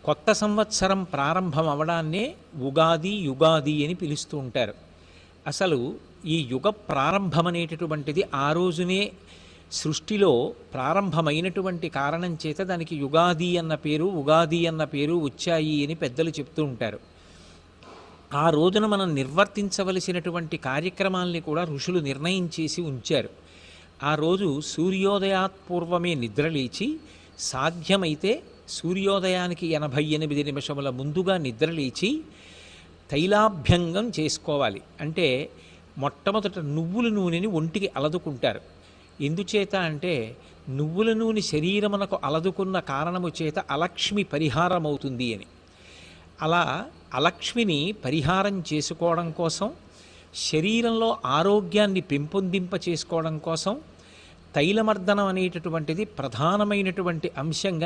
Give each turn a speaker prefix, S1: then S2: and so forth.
S1: కొత్త సంవత్సరం ప్రారంభం అవడాన్నే ఉగాది యుగాది అని పిలుస్తూ ఉంటారు. అసలు ఈ యుగ ప్రారంభం అనేటటువంటిది ఆ రోజునే సృష్టిలో ప్రారంభమైనటువంటి కారణం చేత దానికి యుగాది అన్న పేరు ఉగాది అన్న పేరు వచ్చాయి అని పెద్దలు చెప్తూ ఉంటారు. ఆ రోజున మనం నిర్వర్తించవలసినటువంటి కార్యక్రమాల్ని కూడా ఋషులు నిర్ణయం చేసి ఉంచారు. ఆ రోజు సూర్యోదయాత్పూర్వమే నిద్రలేచి, సాధ్యమైతే సూర్యోదయానికి 88 నిమిషముల ముందుగా నిద్రలేచి తైలాభ్యంగం చేసుకోవాలి. అంటే మొట్టమొదట నువ్వుల నూనెని ఒంటికి అలదుకుంటారు. ఎందుచేత అంటే నువ్వుల నూనె శరీరమునకు అలదుకున్న కారణము చేత అలక్ష్మి పరిహారమవుతుంది అని. అలా అలక్ష్మిని పరిహారం చేసుకోవడం కోసం, శరీరంలో ఆరోగ్యాన్ని పెంపొందింప చేసుకోవడం కోసం తైలమర్దనం అనేటటువంటిది ప్రధానమైనటువంటి అంశంగా